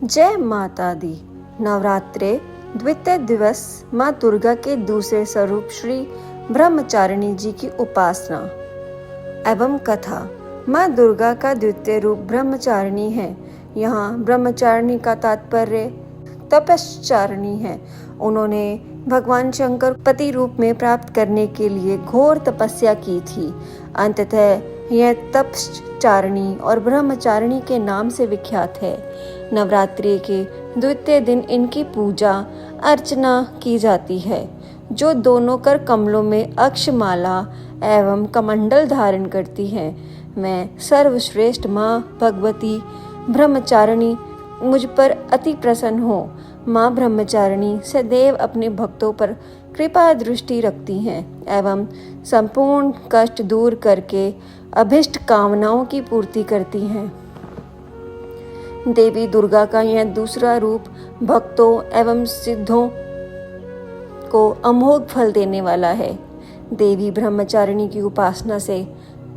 जय माता दी। नवरात्रे द्वितीय दिवस माँ दुर्गा के दूसरे स्वरूप श्री ब्रह्मचारिणी जी की उपासना एवं कथा। माँ दुर्गा का द्वितीय रूप ब्रह्मचारिणी है। यहाँ ब्रह्मचारिणी का तात्पर्य तपश्चारिणी है। उन्होंने भगवान शंकर पति रूप में प्राप्त करने के लिए घोर तपस्या की थी। अंततः यह तपश्चारिणी और ब्रह्मचारिणी के नाम से विख्यात है। नवरात्रि के द्वितीय दिन इनकी पूजा अर्चना की जाती है, जो दोनों कर कमलों में अक्षमाला एवं कमंडल धारण करती है। मैं सर्वश्रेष्ठ माँ भगवती ब्रह्मचारिणी मुझ पर अति प्रसन्न हो। माँ ब्रह्मचारिणी सदैव अपने भक्तों पर कृपा दृष्टि रखती हैं एवं संपूर्ण कष्ट दूर करके अभिष्ट कामनाओं की पूर्ति करती हैं। देवी दुर्गा का यह दूसरा रूप भक्तों एवं सिद्धों को अमोघ फल देने वाला है। देवी ब्रह्मचारिणी की उपासना से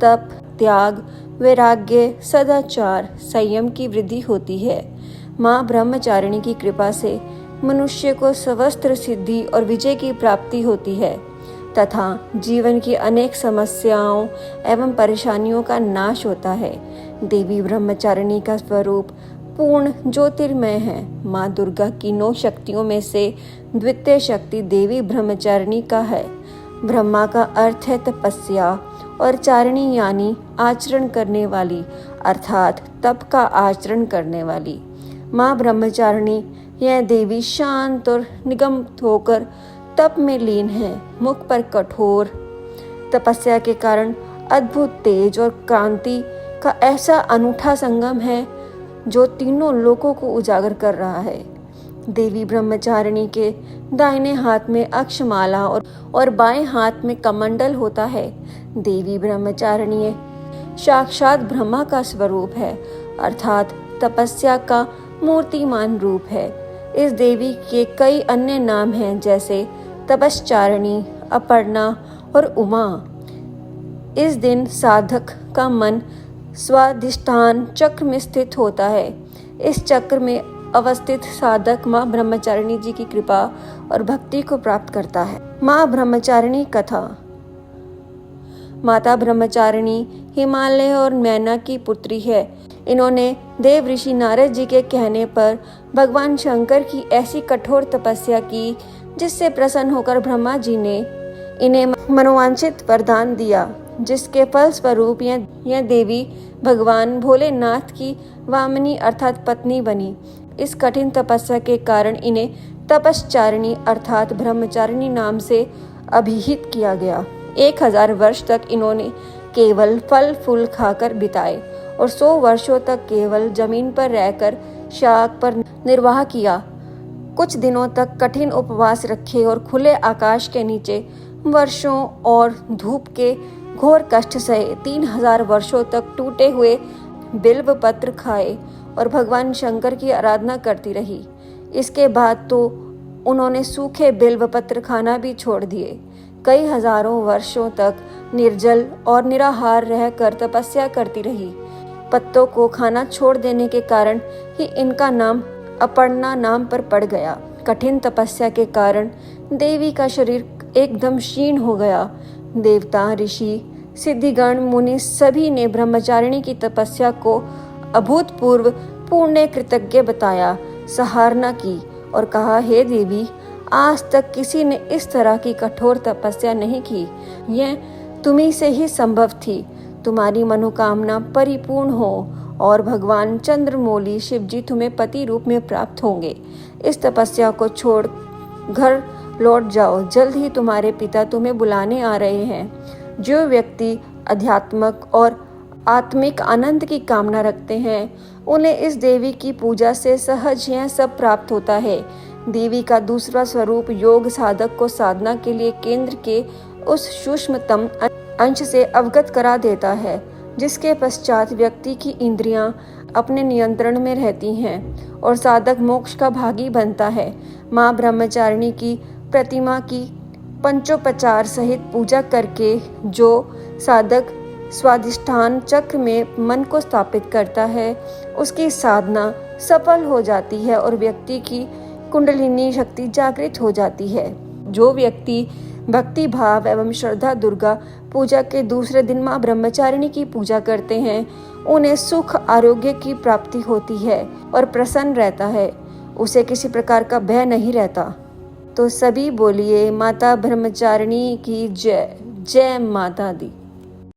तप, त्याग, वैराग्य, सदाचार, संयम की वृद्धि होती है। माँ ब्रह्मचारिणी की कृपा से मनुष्य को सवस्त्र सिद्धि और विजय की प्राप्ति होती है तथा जीवन की अनेक समस्याओं एवं परेशानियों का नाश होता है। देवी ब्रह्मचारिणी का स्वरूप पूर्ण ज्योतिर्मय है। माँ दुर्गा की 9 शक्तियों में से द्वितीय शक्ति देवी ब्रह्मचारिणी का है। ब्रह्मा का अर्थ है तपस्या और चारिणी यानी आचरण करने वाली, अर्थात तप का आचरण करने वाली। माँ ब्रह्मचारिणी यह देवी शांत और निगम होकर तप में लीन है। मुख पर कठोर तपस्या के कारण अद्भुत तेज और कांति का ऐसा अनूठा संगम है जो तीनों लोकों को उजागर कर रहा है। देवी ब्रह्मचारिणी के दाहिने हाथ में अक्षमाला और बाएं हाथ में कमंडल होता है। देवी ब्रह्मचारिणी साक्षात ब्रह्मा का स्वरूप है, अर्थात तपस्या का मूर्तिमान रूप है। इस देवी के कई अन्य नाम हैं, जैसे तपश्चारिणी, अपर्णा और उमा। इस दिन साधक का मन स्वाधिष्ठान चक्र में स्थित होता है। इस चक्र में अवस्थित साधक माँ ब्रह्मचारिणी जी की कृपा और भक्ति को प्राप्त करता है। माँ ब्रह्मचारिणी कथा। माता ब्रह्मचारिणी हिमालय और मैना की पुत्री है। इन्होंने देव ऋषि नारद जी के कहने पर भगवान शंकर की ऐसी कठोर तपस्या की, जिससे प्रसन्न होकर ब्रह्मा जी ने इन्हें मनोवांछित वरदान दिया, जिसके फल स्वरूप यह देवी भगवान भोलेनाथ की वामनी अर्थात पत्नी बनी। इस कठिन तपस्या के कारण इन्हें तपश्चारिणी अर्थात ब्रह्मचारिणी नाम से अभिहित किया गया। 1000 वर्ष तक इन्होंने केवल फल फूल खाकर बिताए और 100 वर्षों तक केवल जमीन पर रहकर शाक पर निर्वाह किया। कुछ दिनों तक कठिन उपवास रखे और खुले आकाश के नीचे वर्षों और धूप के घोर कष्ट सहे। 3000 वर्षों तक टूटे हुए बिल्व पत्र खाए और भगवान शंकर की आराधना करती रही। इसके बाद तो उन्होंने सूखे बिल्व पत्र खाना भी छोड़ दिए। कई हजारों वर्षों तक निर्जल और निराहार रहकर तपस्या करती रही। पत्तों को खाना छोड़ देने के कारण ही इनका नाम अपर्णा नाम पर पड़ गया। कठिन तपस्या के कारण देवी का शरीर एकदम क्षीण हो गया। देवता, ऋषि, सिद्धिगण, मुनि सभी ने ब्रह्मचारिणी की तपस्या को अभूतपूर्व पुण्य कृतज्ञ बताया, सराहना की और कहा, हे देवी, आज तक किसी ने इस तरह की कठोर तपस्या नहीं की। यह तुम्ही से ही संभव थी। तुम्हारी मनोकामना परिपूर्ण हो और भगवान चंद्रमौली शिव जी तुम्हें पति रूप में प्राप्त होंगे। इस तपस्या को छोड़ घर लौट जाओ, जल्द ही तुम्हारे पिता तुम्हें बुलाने आ रहे हैं। जो व्यक्ति अध्यात्मक और आत्मिक आनंद की कामना रखते हैं, उन्हें इस देवी की पूजा से सहज यह सब प्राप्त होता है। देवी का दूसरा स्वरूप योग साधक को साधना के लिए केंद्र के उस सूक्ष्मतम अंश से अवगत करा देता है, जिसके पश्चात व्यक्ति की इंद्रियां अपने नियंत्रण में रहती हैं और साधक मोक्ष का भागी बनता है। माँ ब्रह्मचारिणी की प्रतिमा की पंचोपचार सहित पूजा करके जो साधक स्वादिष्ठान चक्र में मन को स्थापित करता है, उसकी साधना सफल हो जाती है और व्यक्ति की कुंडलिनी शक्ति जागृत हो जाती है। जो व्यक्ति भक्ति भाव एवं श्रद्धा दुर्गा पूजा के दूसरे दिन मां ब्रह्मचारिणी की पूजा करते हैं, उन्हें सुख आरोग्य की प्राप्ति होती है और प्रसन्न रहता है, उसे किसी प्रकार का भय नहीं रहता। तो सभी बोलिए माता ब्रह्मचारिणी की जय। जय माता दी।